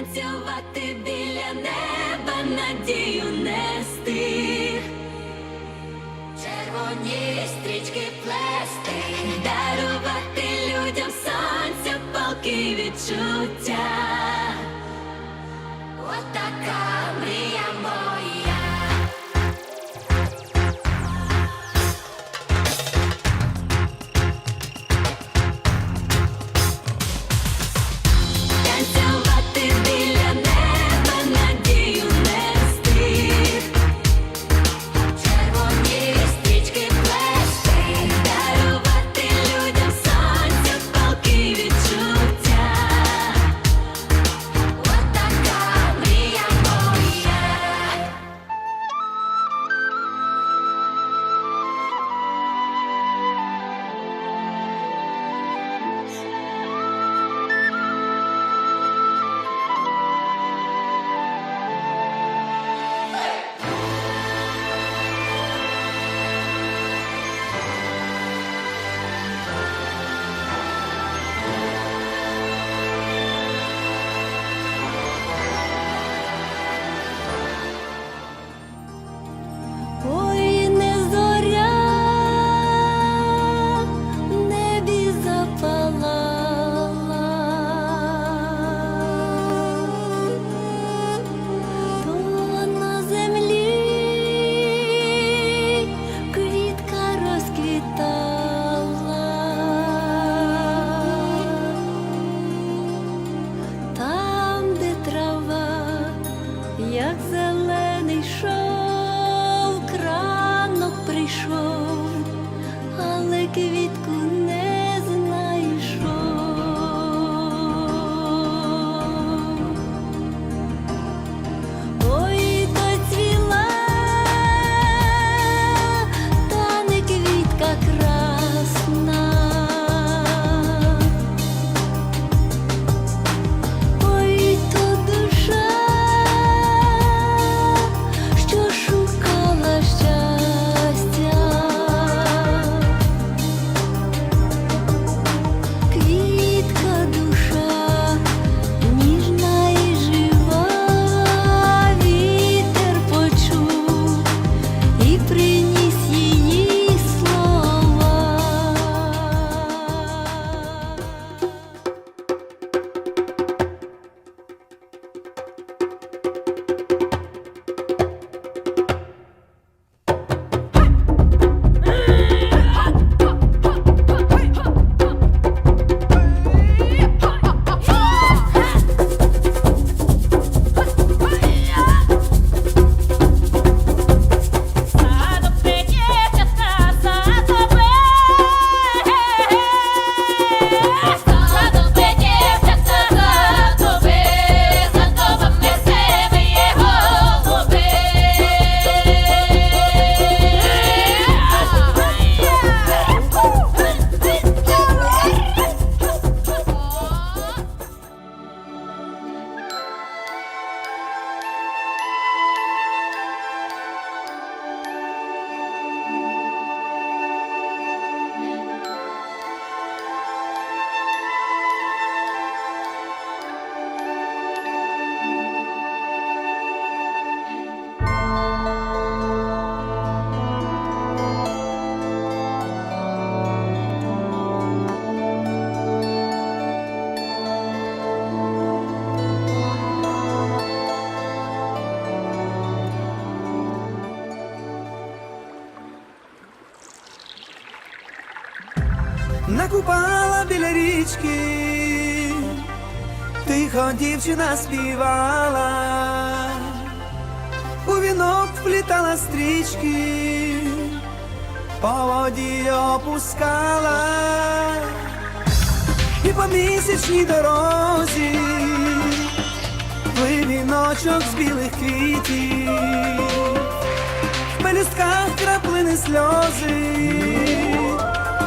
танцювати біля неба, надію нести, червоні стрічки плести, дарувати людям сонця, палки відчуття. Отака мрія моя. Танцювати біля неба, надію нести, червоні стрічки плести, дарувати людям сонця, палки відчуття. Отака мрія моя. Ой, не зоря в небі запалала, то на землі квітка розквітала, там, де трава, як зелений шовк, ранок прийшов, але квітку не знайшов. Ой, доцвіла, та не квітка красна. Ой, то душа, що шукала щастя. Квітка душа, ніжна і жива, вітер почув і приніс її слова. Накупала біля річки, тихо дівчина співала, у вінок вплітала стрічки, по воді опускала, і по місячній дорозі плив віночок з білих квітів, в пелюстках краплини сльози.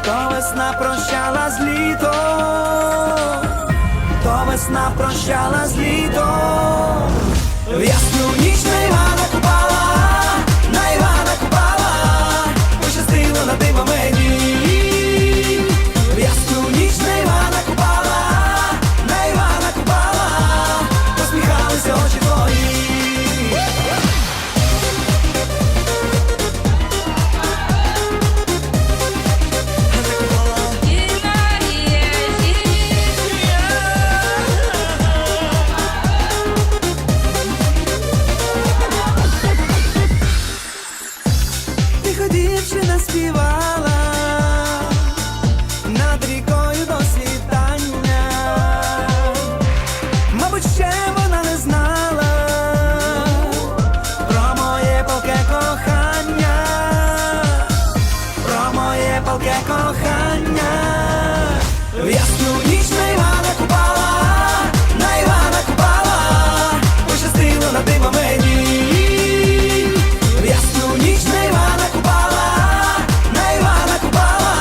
То весна прощала з літом, то весна прощала з літом. В ясну ніч на Івана Купала, на Івана Купала, пощастило на диво мені. В ясну ніч на Івана Купала, на Івана Купала, посміхалася дівчина співала над рікою до світання. Мабуть, ще вона не знала про моє палке кохання, про моє палке кохання. В ясну ніч на Івана Купала, на Івана Купала, пощастило на диво мені. В ясну ніч на Івана Купала, на Івана Купала,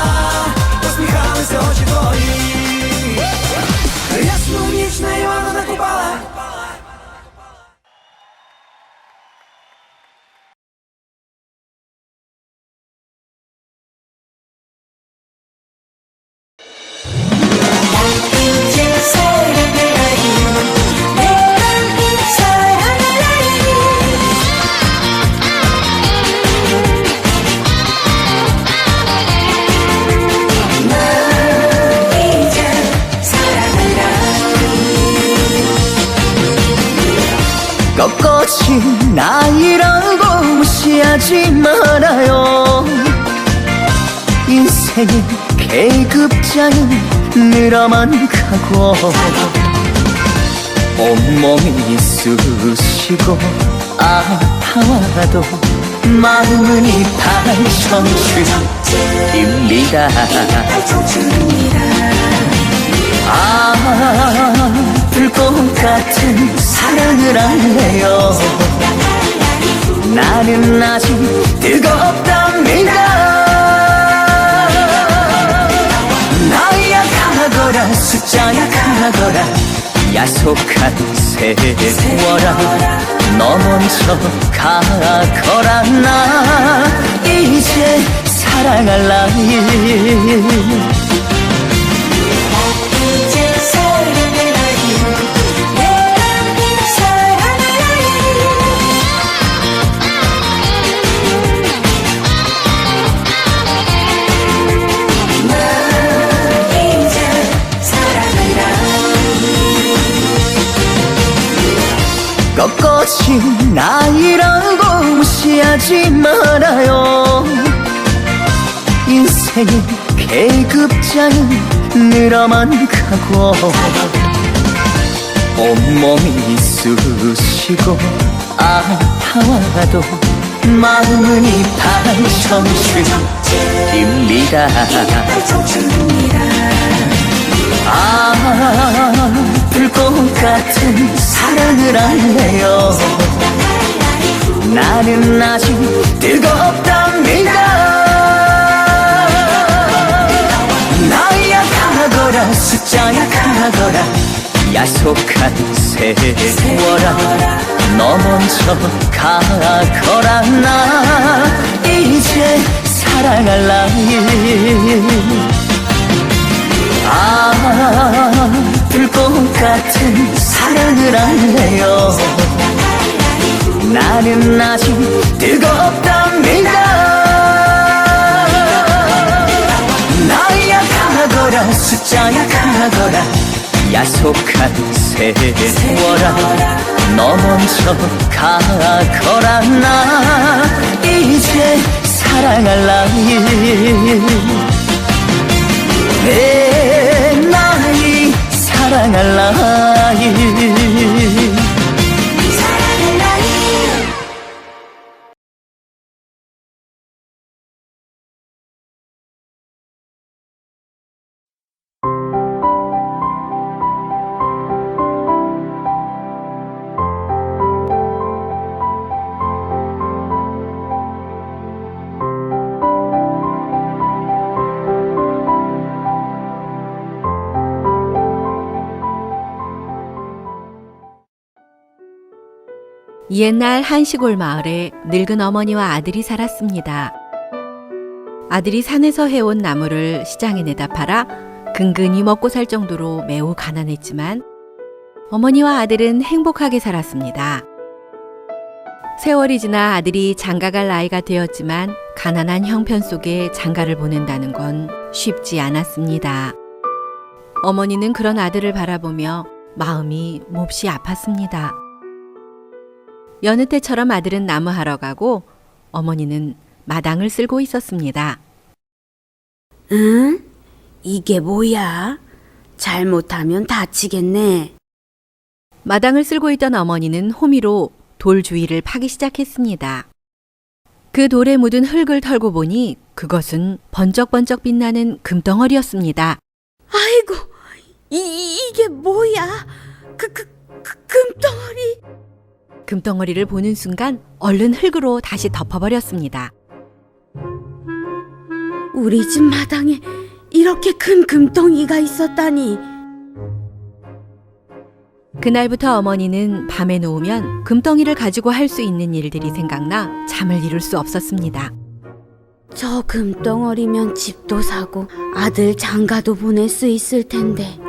посміхалися очі твої. В ясну ніч на Івана Купала. 이제 사랑을 알아요. 내가 사랑을 알아요. 나 이제 사랑을 알아요. 꺾어진 나이라고 무시하지 말아요. 인생의 계급자는 늘어만 가고 온몸이 쑤시고 아파와도 마음은 이팔 청춘입니다. 아, 불꽃 같은 사랑을 할래요. 나는 아직 뜨겁답니다. 나약하거라 숫자약하거라 야속한 세월아, 너 먼저 가거라. 나 이제 사랑할 나이. 이제 사랑을 알아요. 내가 사랑을 알아요. 나 이제 사랑을 알아요. 꺾어진 나이라고 무시하지 말아요. 인생의 계급자는 늘어만 가고 온몸이 쑤시고 아파와도 마음은 이팔 청춘입니다. 아, 불꽃 같은 사랑을 할래요. 나는 아직 뜨겁답니다. 나약하거라 숫자약하거라 야속한 세월아, 너 먼저 가거라. 나 이제 사랑할 나이. 아, 불꽃 같은 사랑을 할래요. 나는 아직 뜨겁답니다. 나약하거라 숫자약하거라 야속한 세월아, 너 먼저 가거라. 나 이제 사랑할 나이. 내 나이 사랑할 나이. 사랑을 알아요. 옛날 한 시골 마을에 늙은 어머니와 아들이 살았습니다. 아들이 산에서 해온 나무를 시장에 내다 팔아 근근히 먹고 살 정도로 매우 가난했지만 어머니와 아들은 행복하게 살았습니다. 세월이 지나 아들이 장가갈 나이가 되었지만 가난한 형편 속에 장가를 보낸다는 건 쉽지 않았습니다. 어머니는 그런 아들을 바라보며 마음이 몹시 아팠습니다. 여느 때처럼 아들은 나무하러 가고 어머니는 마당을 쓸고 있었습니다. 응? 이게 뭐야? 잘못하면 다치겠네. 마당을 쓸고 있던 어머니는 호미로 돌 주위를 파기 시작했습니다. 그 돌에 묻은 흙을 털고 보니 그것은 번쩍번쩍 빛나는 금덩어리였습니다. 아이고, 이게 뭐야? 금덩어리. 금덩어리를 보는 순간 얼른 흙으로 다시 덮어버렸습니다. 우리 집 마당에 이렇게 큰 금덩이가 있었다니. 그날부터 어머니는 밤에 누우면 금덩이를 가지고 할 수 있는 일들이 생각나 잠을 이룰 수 없었습니다. 저 금덩어리면 집도 사고 아들 장가도 보낼 수 있을 텐데.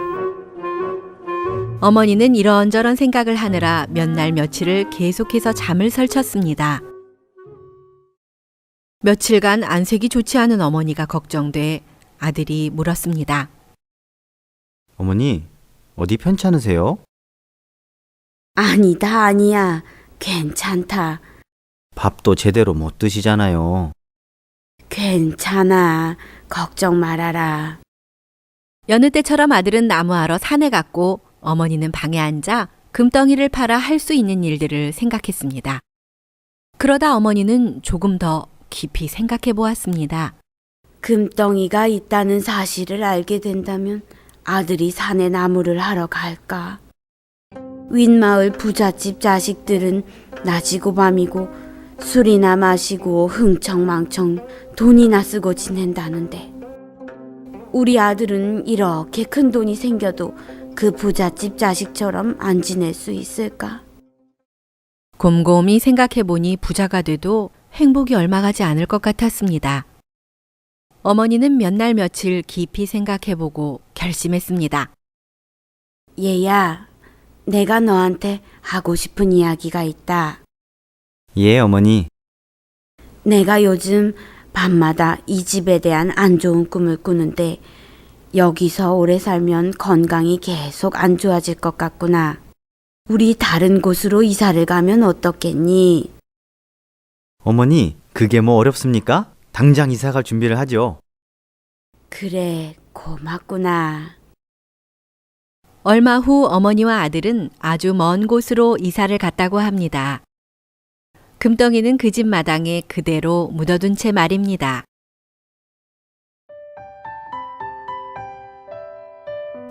어머니는 이런저런 생각을 하느라 몇 날 며칠을 계속해서 잠을 설쳤습니다. 며칠간 안색이 좋지 않은 어머니가 걱정돼 아들이 물었습니다. 어머니, 어디 편찮으세요? 아니야. 괜찮다. 밥도 제대로 못 드시잖아요. 괜찮아. 걱정 말아라. 여느 때처럼 아들은 나무하러 산에 갔고 어머니는 방에 앉아 금덩이를 팔아 할 수 있는 일들을 생각했습니다. 그러다 어머니는 조금 더 깊이 생각해 보았습니다. 금덩이가 있다는 사실을 알게 된다면 아들이 산에 나무를 하러 갈까? 윗마을 부잣집 자식들은 낮이고 밤이고 술이나 마시고 흥청망청 돈이나 쓰고 지낸다는데 우리 아들은 이렇게 큰 돈이 생겨도 그 부잣집 자식처럼 안 지낼 수 있을까? 곰곰이 생각해 보니 부자가 돼도 행복이 얼마 가지 않을 것 같았습니다. 어머니는 몇 날 며칠 깊이 생각해 보고 결심했습니다. 얘야, 내가 너한테 하고 싶은 이야기가 있다. 예, 어머니. 내가 요즘 밤마다 이 집에 대한 안 좋은 꿈을 꾸는데 여기서 오래 살면 건강이 계속 안 좋아질 것 같구나. 우리 다른 곳으로 이사를 가면 어떻겠니? 어머니, 그게 뭐 어렵습니까? 당장 이사 갈 준비를 하죠. 그래, 고맙구나. 얼마 후 어머니와 아들은 아주 먼 곳으로 이사를 갔다고 합니다. 금덩이는 그 집 마당에 그대로 묻어둔 채 말입니다.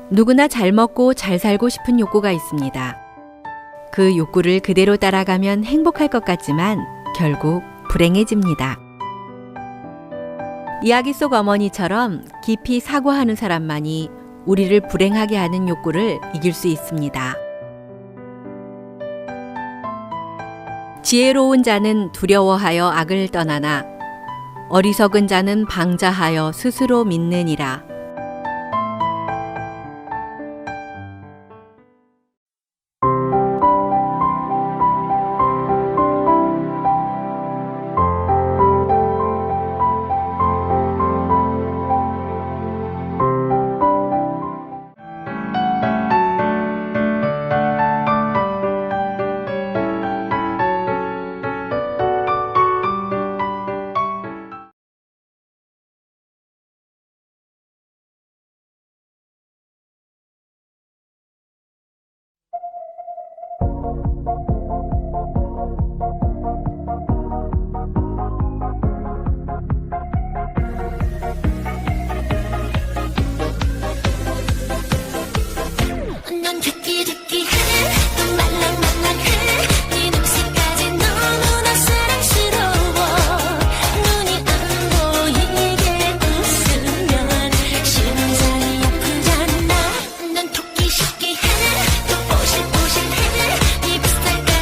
누구나 잘 먹고 잘 살고 싶은 욕구가 있습니다. 그 욕구를 그대로 따라가면 행복할 것 같지만 결국 불행해집니다. 이야기 속 어머니처럼 깊이 사고하는 사람만이 우리를 불행하게 하는 욕구를 이길 수 있습니다. 지혜로운 자는 두려워하여 악을 떠나나 어리석은 자는 방자하여 스스로 믿느니라. 넌 듣기 또 말랑말랑해 네 눈빛까지 너무나 사랑스러워 눈이 안 보이게 웃으면 심장이 아프잖아 넌 토끼 시끼해 또 오실오실해 네 뱃살까지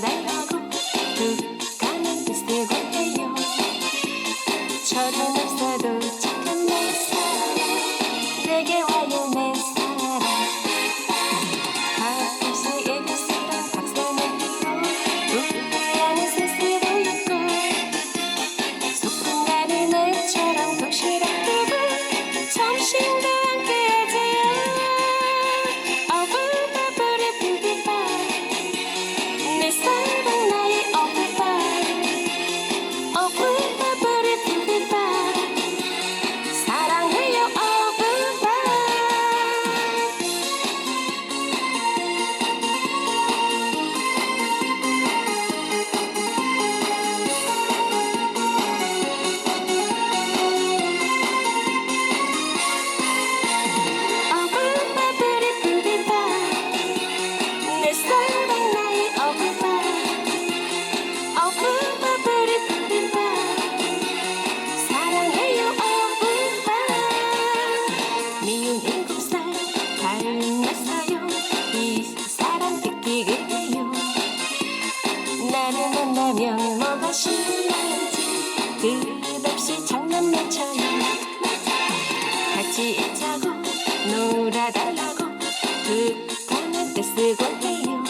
놀아달라고 툭 가는 데 쓰고 해요. 철은 없어도 착한 내 사랑 내게 와요 내 사랑. 가끔씩 애교스런 박사는 뒤로 웃기하는 새스도 있고 소풍 가는 애처럼 도시락 두고 점심도 함께하지요. 어불버불의 불빛바 내 사랑 나의 어불바 어불버불의 불빛바 사랑해요 어불바. 어불버불의 불빛바 내 사랑 나의 어불바 어불버불의 불빛바 사랑해요 어불바. 미운 7살 닮았어요. 이 사랑 듣기 그래요. 나를 만나면 뭐가 신나는지 끝없이 장난 맺혀요. 같이 있자고 놀아달라고 툭하는 데 쓰고 해요.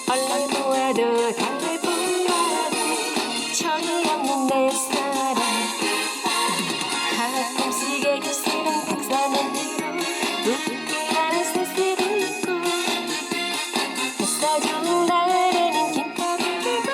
얼른 보아도 달래 보아도 철이 없는 내 사랑. 가끔씩 애교스런 박사는 뒤로 웃기하는 새스도 있고 햇살 좋은 날에는 김밥을 들고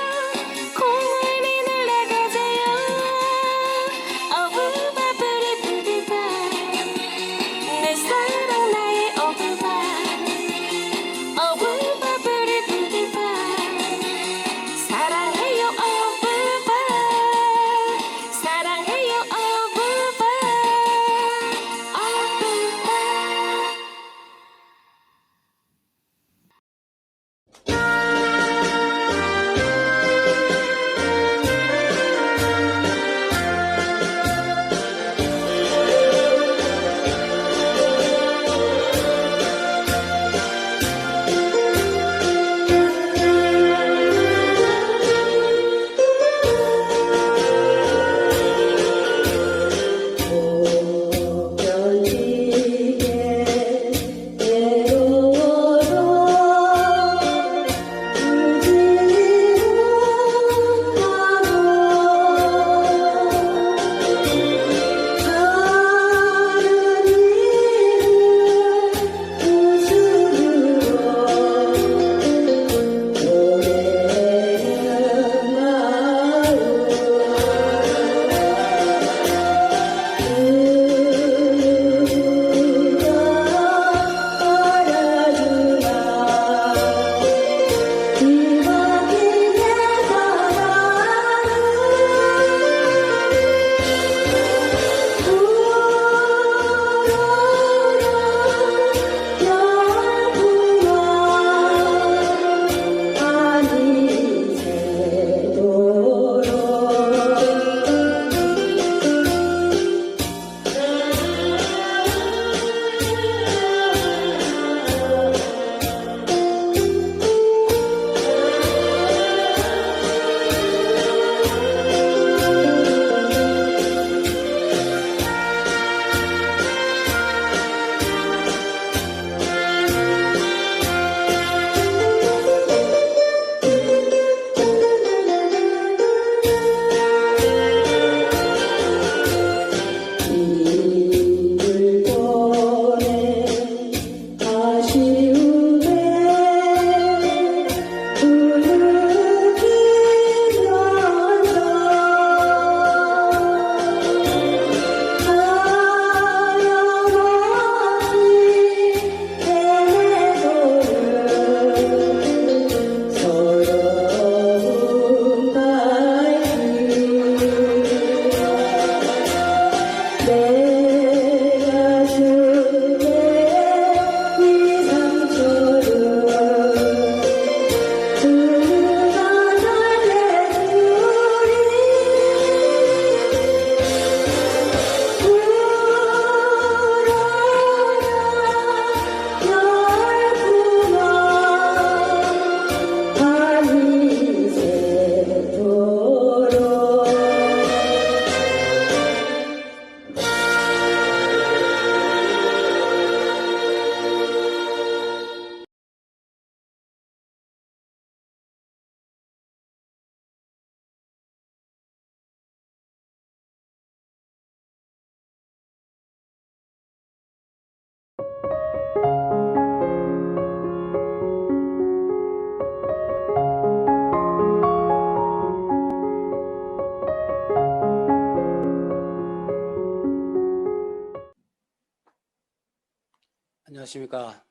안녕하십니까.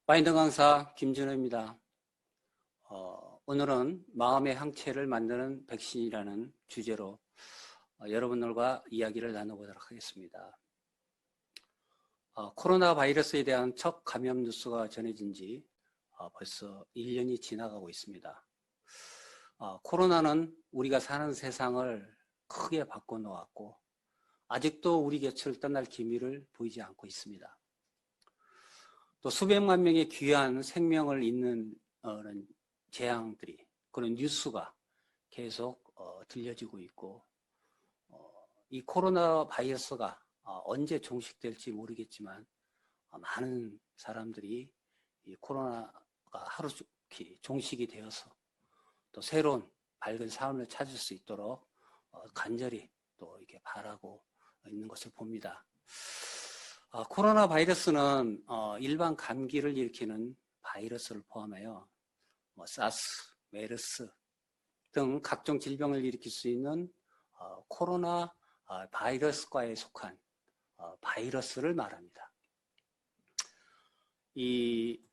마인드 강사 김준호입니다. 오늘은 마음의 항체를 만드는 백신이라는 주제로 여러분들과 이야기를 나눠보도록 하겠습니다. 코로나 바이러스에 대한 첫 감염 뉴스가 전해진 지 벌써 1년이 지나가고 있습니다. 코로나는 우리가 사는 세상을 크게 바꿔놓았고 아직도 우리 곁을 떠날 기미를 보이지 않고 있습니다. 또 수백만 명의 귀한 생명을 잇는 재앙들이, 그런 뉴스가 계속 들려지고 있고, 이 코로나 바이러스가 언제 종식될지 모르겠지만 많은 사람들이 이 코로나가 하루속히 종식이 되어서 또 새로운 밝은 삶을 찾을 수 있도록 간절히 또 이렇게 바라고 있는 것을 봅니다. 코로나 바이러스는 일반 감기를 일으키는 바이러스를 포함하여 사스, 메르스 등 각종 질병을 일으킬 수 있는 코로나 바이러스과에 속한 바이러스를 말합니다. 이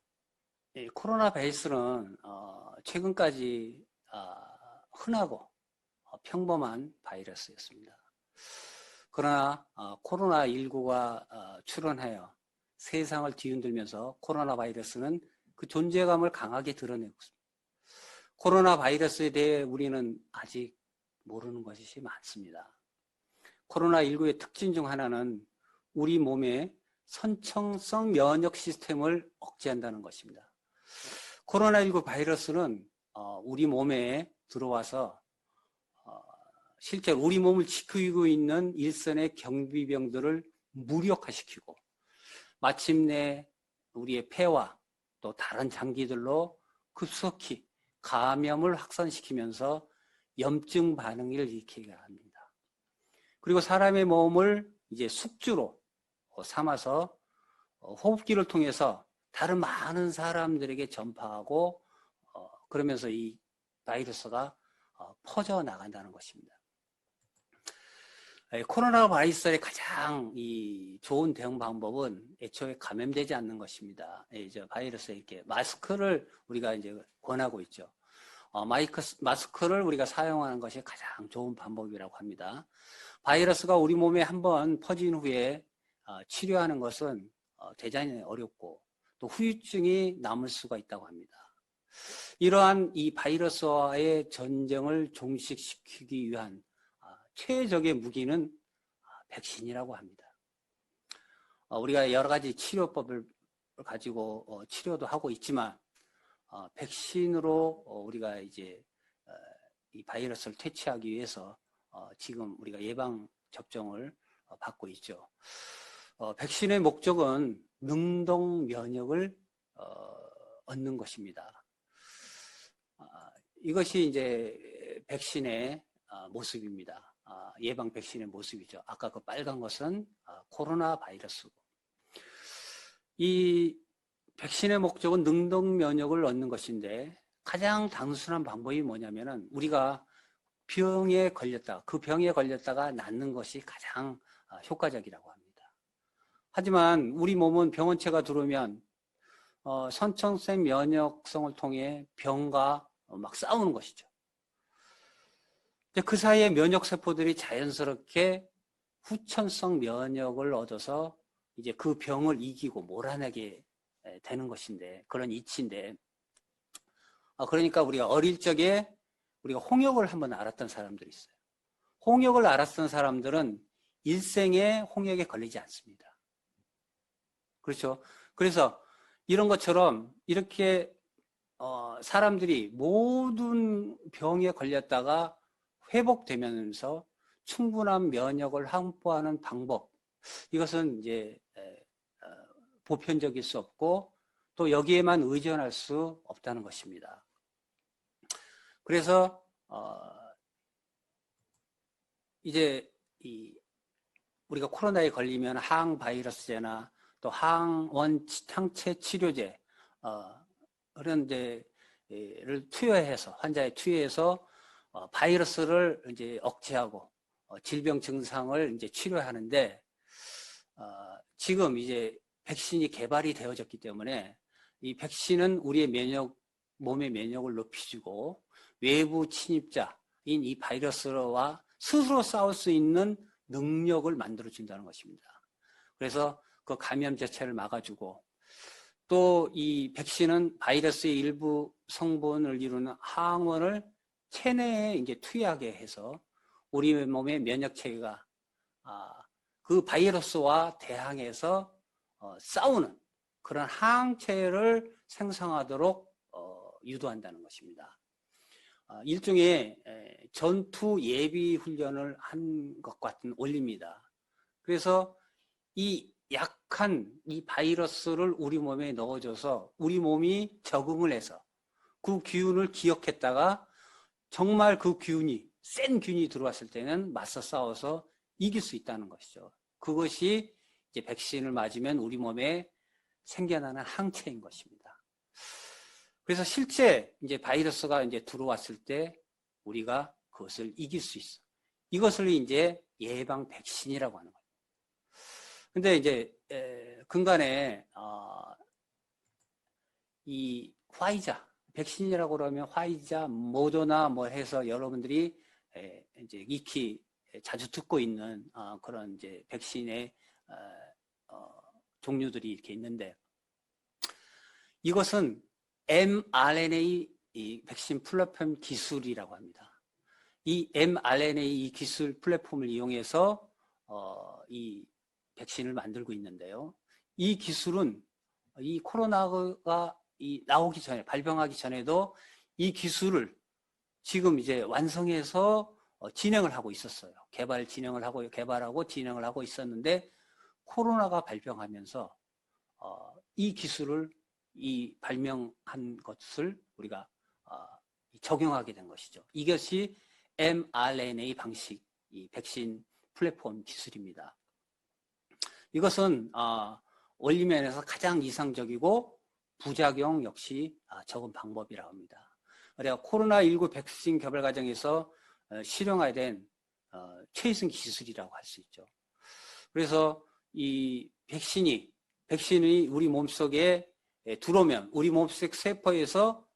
코로나 바이러스는 최근까지 흔하고 평범한 바이러스였습니다. 그러나 코로나19가 출현하여 세상을 뒤흔들면서 코로나 바이러스는 그 존재감을 강하게 드러내고 있습니다. 코로나 바이러스에 대해 우리는 아직 모르는 것이 많습니다. 코로나19의 특징 중 하나는 우리 몸의 선천성 면역 시스템을 억제한다는 것입니다. 코로나19 바이러스는 우리 몸에 들어와서 실제로 우리 몸을 지키고 있는 일선의 경비병들을 무력화시키고 마침내 우리의 폐와 또 다른 장기들로 급속히 감염을 확산시키면서 염증 반응을 일으키게 합니다. 그리고 사람의 몸을 이제 숙주로 삼아서 호흡기를 통해서 다른 많은 사람들에게 전파하고 그러면서 이 바이러스가 퍼져 나간다는 것입니다. 코로나 바이러스의 가장 좋은 대응 방법은 애초에 감염되지 않는 것입니다. 이제 바이러스에 이렇게 마스크를 우리가 이제 권하고 있죠. 마스크를 우리가 사용하는 것이 가장 좋은 방법이라고 합니다. 바이러스가 우리 몸에 한번 퍼진 후에 치료하는 것은 대단히 어렵고 또 후유증이 남을 수가 있다고 합니다. 이러한 이 바이러스와의 전쟁을 종식시키기 위한 최적의 무기는 백신이라고 합니다. 우리가 여러 가지 치료법을 가지고 치료도 하고 있지만 백신으로 우리가 이제 이 바이러스를 퇴치하기 위해서 지금 우리가 예방 접종을 받고 있죠. 백신의 목적은 능동 면역을 얻는 것입니다. 이것이 이제 백신의 모습입니다. 예방 백신의 모습이죠. 아까 그 빨간 것은 코로나 바이러스고, 이 백신의 목적은 능동 면역을 얻는 것인데 가장 단순한 방법이 뭐냐면은 우리가 병에 걸렸다가 낫는 것이 가장 효과적이라고 합니다. 하지만 우리 몸은 병원체가 들어오면 선천성 면역성을 통해 병과 막 싸우는 것이죠. 그 사이에 면역세포들이 자연스럽게 후천성 면역을 얻어서 이제 그 병을 이기고 몰아내게 되는 것인데, 그런 이치인데, 그러니까 우리가 어릴 적에 우리가 홍역을 한번 알았던 사람들이 있어요. 홍역을 알았던 사람들은 일생에 홍역에 걸리지 않습니다. 그렇죠? 그래서 이런 것처럼 이렇게 사람들이 모든 병에 걸렸다가 회복되면서 충분한 면역을 확보하는 방법, 이것은 이제 보편적일 수 없고 또 여기에만 의존할 수 없다는 것입니다. 그래서 이제 우리가 코로나에 걸리면 항바이러스제나 또 항체 치료제 그런 데를 투여해서 환자에 투여해서 바이러스를 이제 억제하고 질병 증상을 이제 치료하는데 지금 이제 백신이 개발이 되어졌기 때문에 이 백신은 우리의 몸의 면역을 높이주고 외부 침입자인 이 바이러스와 스스로 싸울 수 있는 능력을 만들어준다는 것입니다. 그래서 그 감염 자체를 막아주고 또 이 백신은 바이러스의 일부 성분을 이루는 항원을 체내에 이제 투여하게 해서 우리 몸의 면역 체계가 그 바이러스와 대항해서 싸우는 그런 항체를 생성하도록 유도한다는 것입니다. 일종의 전투 예비 훈련을 한 것 같은 원리입니다. 그래서 이 약한 이 바이러스를 우리 몸에 넣어줘서 우리 몸이 적응을 해서 그 기운을 기억했다가 정말 그 기운이 센 균이 들어왔을 때는 맞서 싸워서 이길 수 있다는 것이죠. 그것이 이제 백신을 맞으면 우리 몸에 생겨나는 항체인 것입니다. 그래서 실제 이제 바이러스가 이제 들어왔을 때 우리가 그것을 이길 수 있어. 이것을 이제 예방 백신이라고 하는 거예요. 근데 이제 근간에 이 화이자 백신이라고 그러면 화이자, 모더나 뭐 해서 여러분들이 이제 익히 자주 듣고 있는 그런 이제 백신의 종류들이 이렇게 있는데 이것은 mRNA 이 백신 플랫폼 기술이라고 합니다. 이 mRNA 이 기술 플랫폼을 이용해서 이 백신을 만들고 있는데요. 이 기술은 이 코로나가 나오기 전에 발병하기 전에도 이 기술을 지금 이제 완성해서 진행을 하고 있었어요. 개발하고 진행을 하고 있었는데 코로나가 발병하면서 이 기술을 이 발명한 것을 우리가 적용하게 된 것이죠. 이것이 mRNA 방식 이 백신 플랫폼 기술입니다. 이것은 원리면에서 가장 이상적이고 부작용 역시 적은 방법이라고 합니다. 그래서 코로나19 백신 개발 과정에서 실용화된 최신 기술이라고 할 수 있죠. 그래서 이 백신이 우리 몸속에 들어오면 우리 몸속 세포에서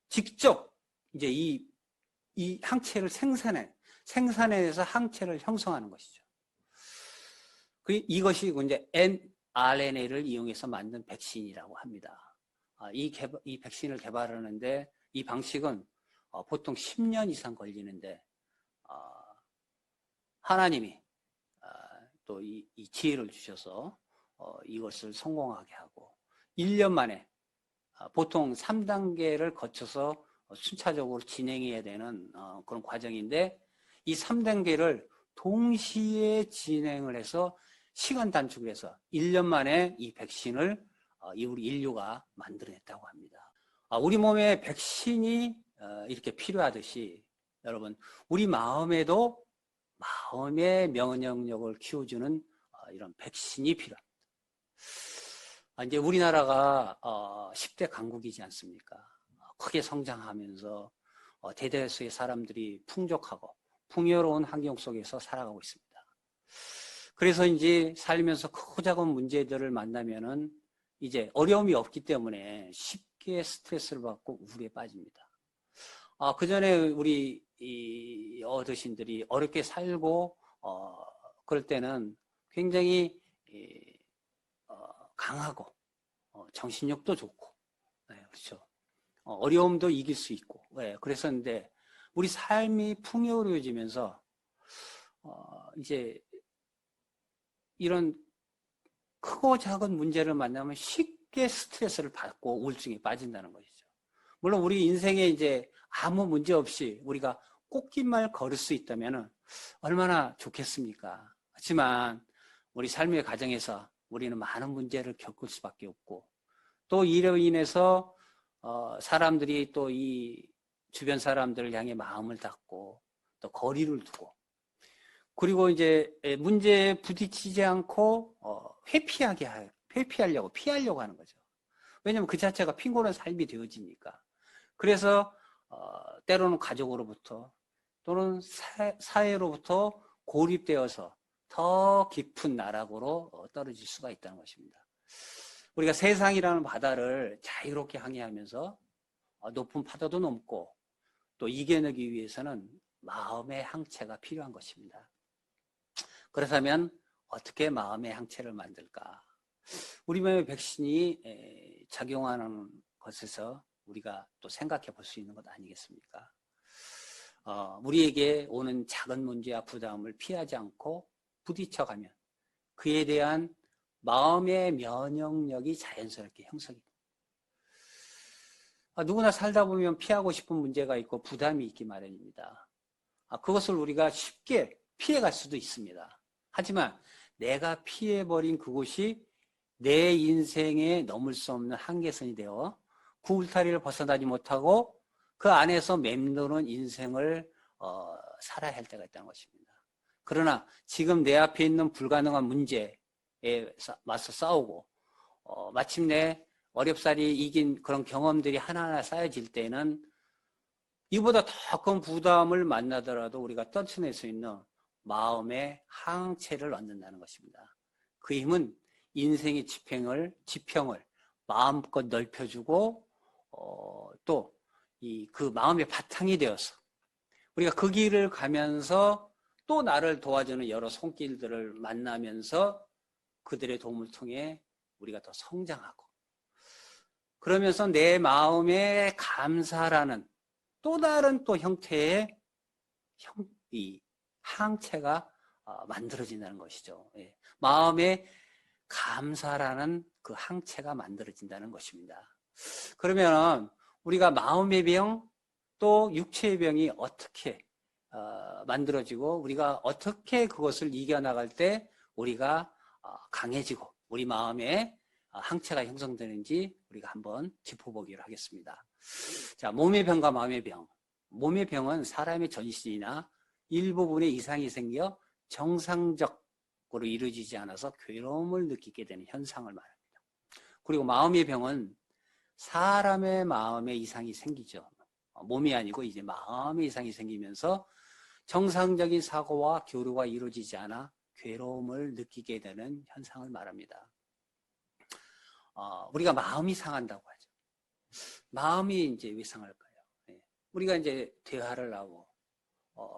직접 이제 이 항체를 생산해서 항체를 형성하는 것이죠. 이것이 이제 mRNA를 이용해서 만든 백신이라고 합니다. 이 백신을 개발하는데 이 방식은 보통 10년 이상 걸리는데 하나님이 또 이 기회를 주셔서 이것을 성공하게 하고 1년 만에 보통 3단계를 거쳐서 순차적으로 진행해야 되는 그런 과정인데 이 3단계를 동시에 진행을 해서 시간 단축을 해서 1년 만에 이 백신을 우리 인류가 만들어냈다고 합니다. 우리 몸에 백신이 이렇게 필요하듯이 여러분 우리 마음에도 마음의 면역력을 키워주는 이런 백신이 필요합니다. 이제 우리나라가 10대 강국이지 않습니까? 크게 성장하면서 대다수의 사람들이 풍족하고 풍요로운 환경 속에서 살아가고 있습니다. 그래서 이제 살면서 크고 작은 문제들을 만나면은 이제 어려움이 없기 때문에 쉽게 스트레스를 받고 우울에 빠집니다. 그 전에 우리 이 어르신들이 어렵게 살고 그럴 때는 굉장히 강하고 정신력도 좋고 그렇죠. 어려움도 이길 수 있고 그랬었는데 우리 삶이 풍요로워지면서 이제 이런 크고 작은 문제를 만나면 쉽게 스트레스를 받고 우울증에 빠진다는 것이죠. 물론 우리 인생에 이제 아무 문제 없이 우리가 꽃길만 걸을 수 있다면 얼마나 좋겠습니까? 하지만 우리 삶의 과정에서 우리는 많은 문제를 겪을 수밖에 없고 또 이로 인해서 사람들이 또 이 주변 사람들을 향해 마음을 닫고 또 거리를 두고 그리고 이제 문제에 부딪히지 않고 피하려고 하는 거죠. 왜냐하면 그 자체가 핑고는 삶이 되어지니까. 그래서 때로는 가족으로부터 또는 사회로부터 고립되어서 더 깊은 나락으로 떨어질 수가 있다는 것입니다. 우리가 세상이라는 바다를 자유롭게 항해하면서 높은 파도도 넘고 또 이겨내기 위해서는 마음의 항체가 필요한 것입니다. 그렇다면 어떻게 마음의 항체를 만들까? 우리 몸의 백신이 작용하는 것에서 우리가 또 생각해 볼 수 있는 것 아니겠습니까? 우리에게 오는 작은 문제와 부담을 피하지 않고 부딪혀가면 그에 대한 마음의 면역력이 자연스럽게 형성이 됩니다. 누구나 살다 보면 피하고 싶은 문제가 있고 부담이 있기 마련입니다. 그것을 우리가 쉽게 피해갈 수도 있습니다. 하지만 내가 피해버린 그곳이 내 인생에 넘을 수 없는 한계선이 되어 그 울타리를 벗어나지 못하고 그 안에서 맴도는 인생을 살아야 할 때가 있다는 것입니다. 그러나 지금 내 앞에 있는 불가능한 문제에 맞서 싸우고 마침내 어렵사리 이긴 그런 경험들이 하나하나 쌓여질 때는 이보다 더 큰 부담을 만나더라도 우리가 떨쳐낼 수 있는 마음의 항체를 얻는다는 것입니다. 그 힘은 인생의 지평을 마음껏 넓혀주고 또 그 마음의 바탕이 되어서 우리가 그 길을 가면서 또 나를 도와주는 여러 손길들을 만나면서 그들의 도움을 통해 우리가 더 성장하고 그러면서 내 마음에 감사라는 또 다른 또 형태의 이 항체가 만들어진다는 것이죠. 예. 마음에 감사라는 그 항체가 만들어진다는 것입니다. 그러면 우리가 마음의 병 또 육체의 병이 어떻게 만들어지고 우리가 어떻게 그것을 이겨나갈 때 우리가 강해지고 우리 마음에 항체가 형성되는지 우리가 한번 짚어보기로 하겠습니다. 자, 몸의 병과 마음의 병. 몸의 병은 사람의 전신이나 일부분에 이상이 생겨 정상적으로 이루어지지 않아서 괴로움을 느끼게 되는 현상을 말합니다. 그리고 마음의 병은 사람의 마음에 이상이 생기죠. 몸이 아니고 이제 마음에 이상이 생기면서 정상적인 사고와 교류가 이루어지지 않아 괴로움을 느끼게 되는 현상을 말합니다. 우리가 마음이 상한다고 하죠. 마음이 이제 왜 상할까요? 우리가 이제 대화를 하고,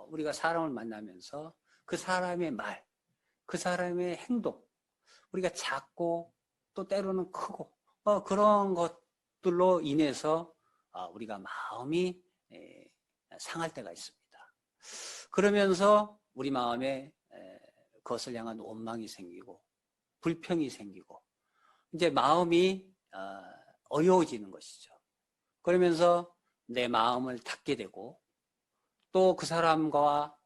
우리가 사람을 만나면서 그 사람의 말, 그 사람의 행동, 우리가 작고 또 때로는 크고, 그런 것들로 인해서 우리가 마음이 상할 때가 있습니다. 그러면서 우리 마음에 그것을 향한 원망이 생기고, 불평이 생기고, 이제 마음이 어려워지는 것이죠. 그러면서 내 마음을 닫게 되고 또 그 사람과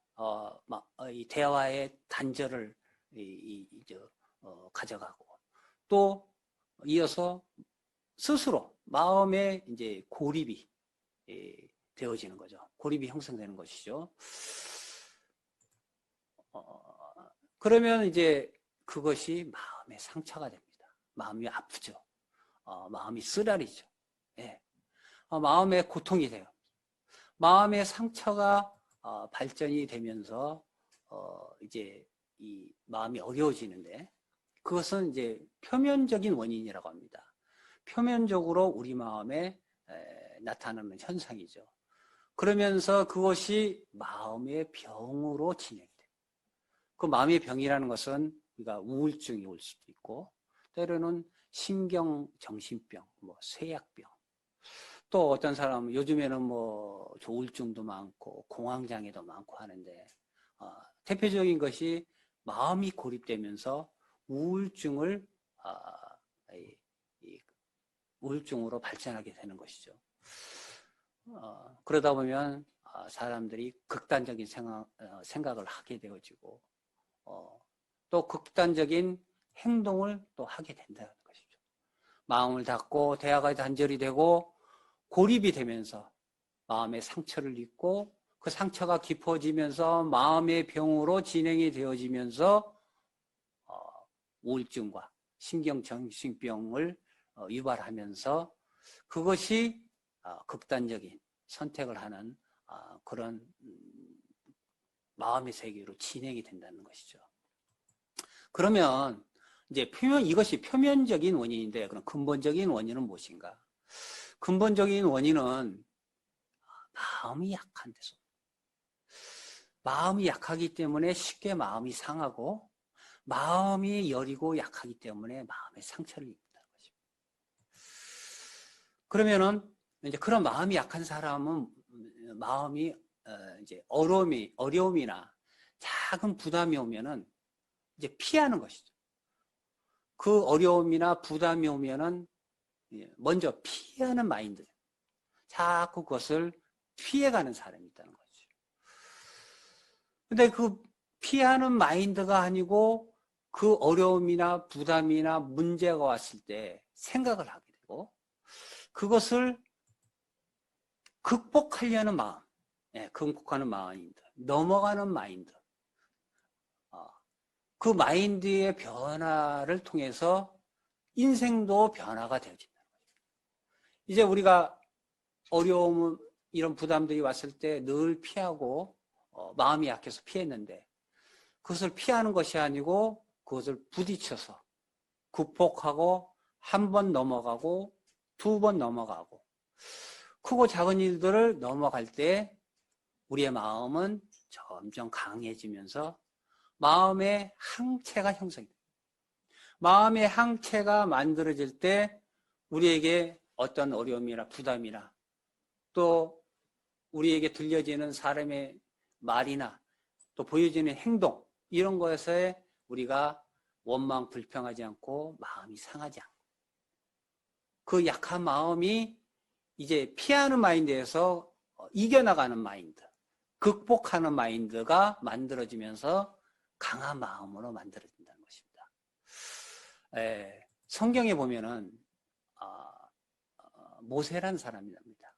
이 대화의 단절을 가져가고 또 이어서 스스로 마음에 이제 고립이 되어지는 거죠. 고립이 형성되는 것이죠. 그러면 이제 그것이 마음의 상처가 됩니다. 마음이 아프죠. 마음이 쓰라리죠. 예. 마음의 고통이 돼요. 마음의 상처가 발전이 되면서 이제 이 마음이 어려워지는데 그것은 이제 표면적인 원인이라고 합니다. 표면적으로 우리 마음에 나타나는 현상이죠. 그러면서 그것이 마음의 병으로 진행이 돼요. 그 마음의 병이라는 것은 우리가 우울증이 올 수도 있고 때로는 신경정신병, 쇠약병. 또 어떤 사람은 요즘에는 조울증도 많고 공황장애도 많고 하는데 대표적인 것이 마음이 고립되면서 우울증을 우울증으로 발전하게 되는 것이죠. 그러다 보면 사람들이 극단적인 생각을 하게 되어지고 또 극단적인 행동을 또 하게 된다는 것이죠. 마음을 닫고 대화가 단절이 되고 고립이 되면서 마음의 상처를 입고 그 상처가 깊어지면서 마음의 병으로 진행이 되어지면서 우울증과 신경정신병을 유발하면서 그것이 극단적인 선택을 하는 그런 마음의 세계로 진행이 된다는 것이죠. 그러면 이제 이것이 표면적인 원인인데, 그럼 근본적인 원인은 무엇인가? 근본적인 원인은 마음이 약한 데서. 마음이 약하기 때문에 쉽게 마음이 상하고, 마음이 여리고 약하기 때문에 마음의 상처를 입는다는 것입니다. 그러면은 이제 그런 마음이 약한 사람은 마음이 이제 어려움이나 작은 부담이 오면은 이제 피하는 것이죠. 그 어려움이나 부담이 오면은 먼저 피하는 마인드, 자꾸 그것을 피해가는 사람이 있다는 거죠. 근데 그 피하는 마인드가 아니고 그 어려움이나 부담이나 문제가 왔을 때 생각을 하게 되고, 그것을 극복하려는 마음, 극복하는 마인드, 넘어가는 마인드, 그 마인드의 변화를 통해서 인생도 변화가 되어진다는 거죠. 이제 우리가 어려움, 이런 부담들이 왔을 때 늘 피하고 마음이 약해서 피했는데, 그것을 피하는 것이 아니고 그것을 부딪혀서 극복하고 한 번 넘어가고 두 번 넘어가고 크고 작은 일들을 넘어갈 때 우리의 마음은 점점 강해지면서 마음의 항체가 형성이 됩니다. 마음의 항체가 만들어질 때 우리에게 어떤 어려움이나 부담이나 또 우리에게 들려지는 사람의 말이나 또 보여지는 행동, 이런 것에 우리가 원망 불평하지 않고 마음이 상하지 않고, 그 약한 마음이 이제 피하는 마인드에서 이겨나가는 마인드, 극복하는 마인드가 만들어지면서 강한 마음으로 만들어진다는 것입니다. 성경에 보면은 모세라는 사람이 납니다.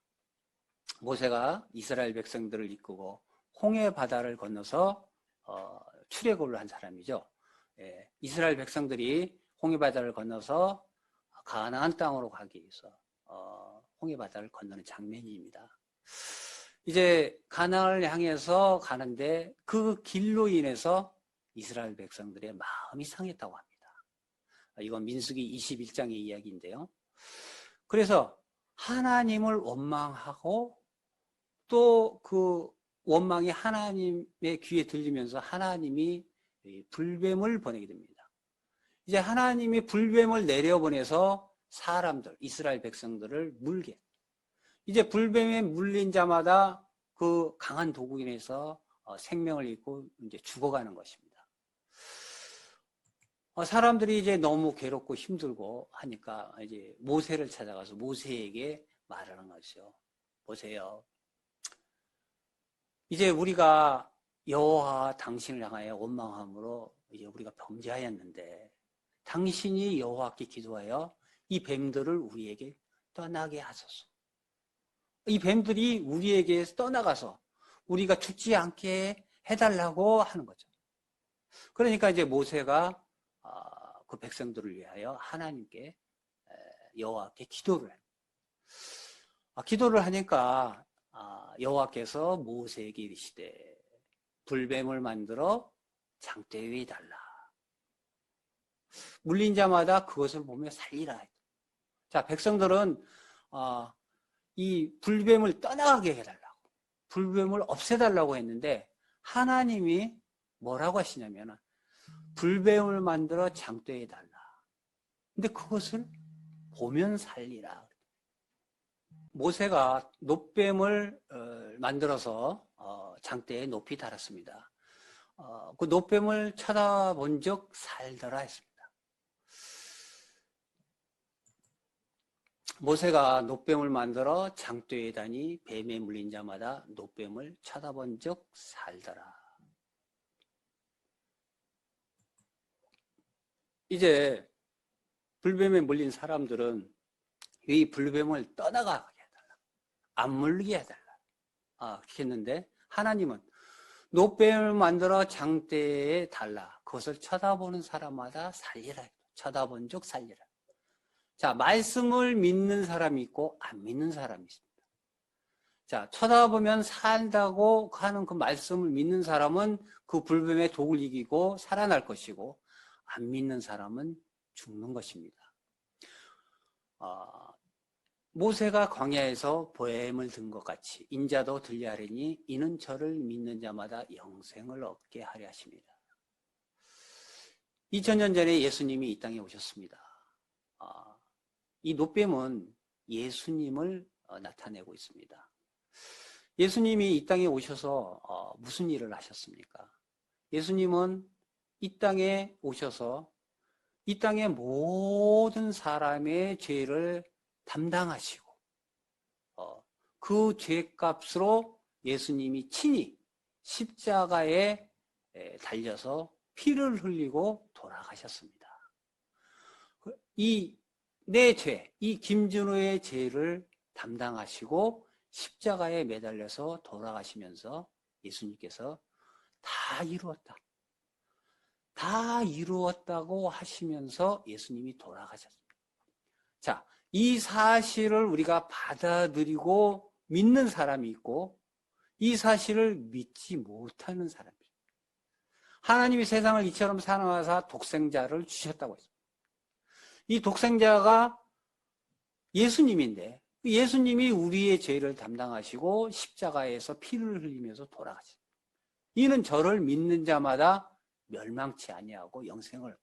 모세가 이스라엘 백성들을 이끄고 홍해 바다를 건너서 출애굽을 한 사람이죠. 이스라엘 백성들이 홍해 바다를 건너서 가나안 땅으로 가기 위해서 홍해 바다를 건너는 장면입니다. 이제 가나안을 향해서 가는데 그 길로 인해서 이스라엘 백성들의 마음이 상했다고 합니다. 이건 민수기 21장의 이야기인데요. 그래서 하나님을 원망하고 또 그 원망이 하나님의 귀에 들리면서 하나님이 불뱀을 보내게 됩니다. 이제 하나님이 불뱀을 내려보내서 사람들, 이스라엘 백성들을 물게. 이제 불뱀에 물린 자마다 그 강한 도구 인해서 생명을 잃고 이제 죽어가는 것입니다. 사람들이 이제 너무 괴롭고 힘들고 하니까 이제 모세를 찾아가서 모세에게 말하는 거죠. 보세요. 이제 우리가 여호와 당신을 향하여 원망함으로 이제 우리가 범죄하였는데, 당신이 여호와께 기도하여 이 뱀들을 우리에게 떠나게 하소서. 이 뱀들이 우리에게 떠나가서 우리가 죽지 않게 해달라고 하는 거죠. 그러니까 이제 모세가 그 백성들을 위하여 하나님께 여호와께 기도를 해요. 기도를 하니까 여호와께서 모세에게 이르시되 불뱀을 만들어 장대 위에 달라. 물린 자마다 그것을 보며 살리라. 자, 백성들은 이 불뱀을 떠나가게 해달라고, 불뱀을 없애달라고 했는데 하나님이 뭐라고 하시냐면 불뱀을 만들어 장대에 달라. 근데 그것을 보면 살리라. 모세가 놋뱀을 만들어서 장대에 높이 달았습니다. 그 놋뱀을 쳐다본 적 살더라 했습니다. 모세가 놋뱀을 만들어 장대에 다니 뱀에 물린 자마다 놋뱀을 쳐다본 적 살더라. 이제 불뱀에 물린 사람들은 이 불뱀을 떠나가게 해달라, 안 물리게 해달라 그렇게 했는데, 하나님은 놋뱀을 만들어 장대에 달라, 그것을 쳐다보는 사람마다 살리라, 쳐다본 적 살리라. 자, 말씀을 믿는 사람이 있고 안 믿는 사람이 있습니다. 자, 쳐다보면 산다고 하는 그 말씀을 믿는 사람은 그 불뱀의 독을 이기고 살아날 것이고, 안 믿는 사람은 죽는 것입니다. 모세가 광야에서 보햄을 든 것 같이 인자도 들려하리니 이는 저를 믿는 자마다 영생을 얻게 하려 하십니다. 2000년 전에 예수님이 이 땅에 오셨습니다. 이 노뱀은 예수님을 나타내고 있습니다. 예수님이 이 땅에 오셔서 무슨 일을 하셨습니까? 예수님은 이 땅에 오셔서 이 땅의 모든 사람의 죄를 담당하시고 그 죄값으로 예수님이 친히 십자가에 달려서 피를 흘리고 돌아가셨습니다. 이 내 죄, 이 김준호의 죄를 담당하시고 십자가에 매달려서 돌아가시면서 예수님께서 다 이루었다. 다 이루었다고 하시면서 예수님이 돌아가셨습니다. 자, 이 사실을 우리가 받아들이고 믿는 사람이 있고 이 사실을 믿지 못하는 사람이 있습니다. 하나님이 세상을 이처럼 사랑하사 독생자를 주셨다고 했습니다. 이 독생자가 예수님인데 예수님이 우리의 죄를 담당하시고 십자가에서 피를 흘리면서 돌아가십니다. 이는 저를 믿는 자마다 멸망치 아니하고 영생을.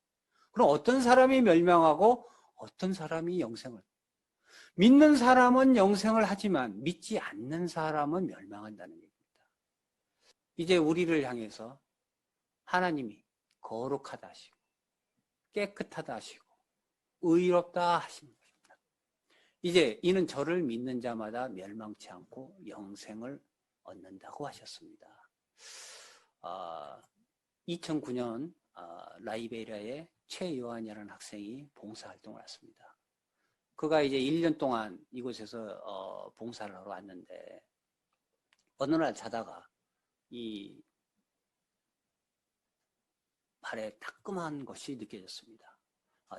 그럼 어떤 사람이 멸망하고 어떤 사람이 영생을? 믿는 사람은 영생을 하지만 믿지 않는 사람은 멸망한다는 얘기입니다. 이제 우리를 향해서 하나님이 거룩하다 하시고 깨끗하다 하시고 의롭다 하십니다. 이제 이는 저를 믿는 자마다 멸망치 않고 영생을 얻는다고 하셨습니다. 2009년 라이베리아의 최요한이라는 학생이 봉사활동을 했습니다. 그가 이제 1년 동안 이곳에서 봉사를 하러 왔는데 어느 날 자다가 이 발에 따끔한 것이 느껴졌습니다.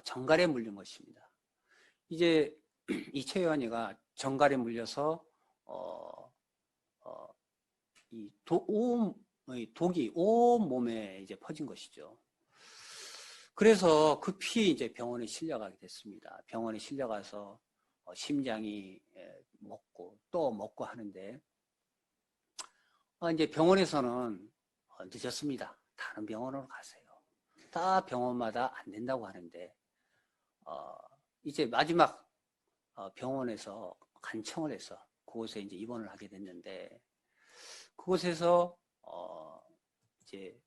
정갈에 물린 것입니다. 이제 이 최요한이가 정갈에 물려서 이 독이 온 몸에 이제 퍼진 것이죠. 그래서 급히 이제 병원에 실려가게 됐습니다. 병원에 실려가서 심장이 먹고 또 먹고 하는데 이제 병원에서는 늦었습니다. 다른 병원으로 가세요. 다 병원마다 안 된다고 하는데 이제 마지막 병원에서 간청을 해서 그곳에 이제 입원을 하게 됐는데 그곳에서 이제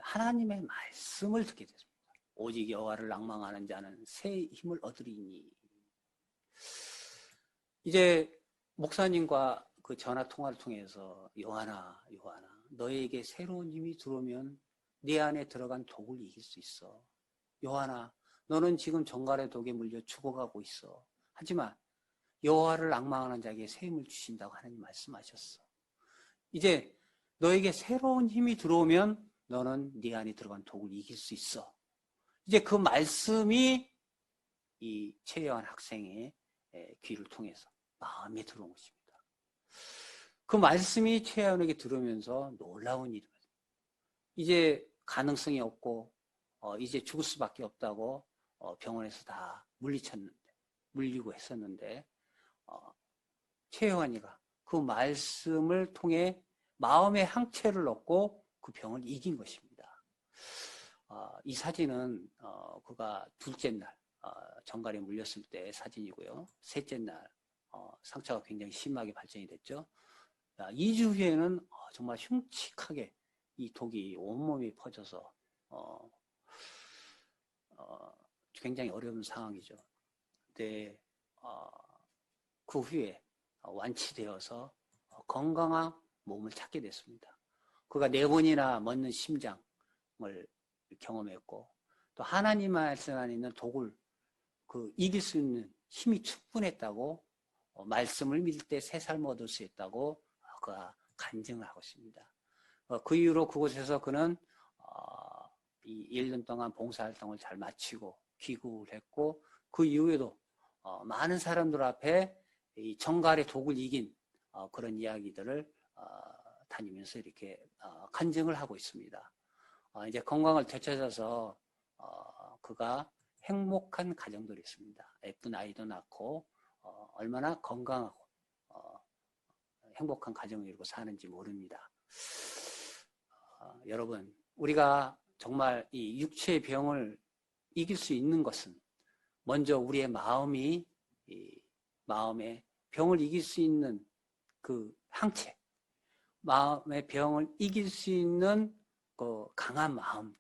하나님의 말씀을 듣게 됐습니다. 오직 여호와를 낭망하는 자는 새 힘을 얻으리니. 이제 목사님과 그 전화 통화를 통해서 요한아 너에게 새로운 힘이 들어오면 네 안에 들어간 독을 이길 수 있어. 요한아 너는 지금 정갈의 독에 물려 죽어가고 있어. 하지만 여호와를 앙망하는 자에게 새 힘을 주신다고 하나님 말씀하셨어. 이제 너에게 새로운 힘이 들어오면 너는 네 안에 들어간 독을 이길 수 있어. 이제 그 말씀이 이 최요한 학생의 귀를 통해서 마음에 들어온 것입니다. 그 말씀이 최요한에게 들으면서 놀라운 일이 이제 가능성이 없고 이제 죽을 수밖에 없다고 병원에서 다 물리고 했었는데 최요한이가 그 말씀을 통해 마음의 항체를 얻고 그 병을 이긴 것입니다. 이 사진은 그가 둘째 날 정갈에 물렸을 때 사진이고요. 셋째 날 상처가 굉장히 심하게 발전이 됐죠. 2주 후에는 정말 흉측하게 이 독이 온몸에 퍼져서 굉장히 어려운 상황이죠. 근데 그 후에 완치되어서 건강한 몸을 찾게 됐습니다. 그가 4번이나 멎는 심장을 경험했고 또 하나님 말씀 안에 있는 독을 이길 수 있는 힘이 충분했다고 말씀을 믿을 때 새 삶을 얻을 수 있다고 그가 간증을 하고 있습니다. 그 이후로 그곳에서 그는 이 1년 동안 봉사활동을 잘 마치고 귀국을 했고 그 이후에도 많은 사람들 앞에 이 정갈의 독을 이긴 그런 이야기들을 다니면서 이렇게 간증을 하고 있습니다. 이제 건강을 되찾아서 그가 행복한 가정들이 있습니다. 예쁜 아이도 낳고 얼마나 건강하고 행복한 가정을 이루고 사는지 모릅니다. 여러분, 우리가 정말 이 육체의 병을 이길 수 있는 것은 먼저 우리의 마음이 이 마음의 병을 이길 수 있는 그 항체, 마음의 병을 이길 수 있는 그 강한 마음,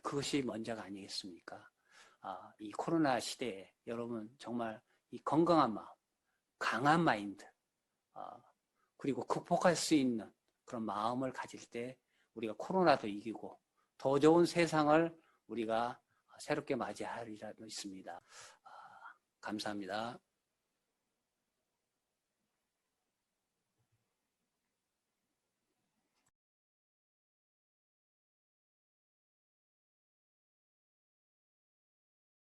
그것이 먼저가 아니겠습니까? 이 코로나 시대에 여러분 정말 이 건강한 마음, 강한 마인드, 그리고 극복할 수 있는 그런 마음을 가질 때 우리가 코로나도 이기고 더 좋은 세상을 우리가 새롭게 맞이하리라 믿습니다. 감사합니다.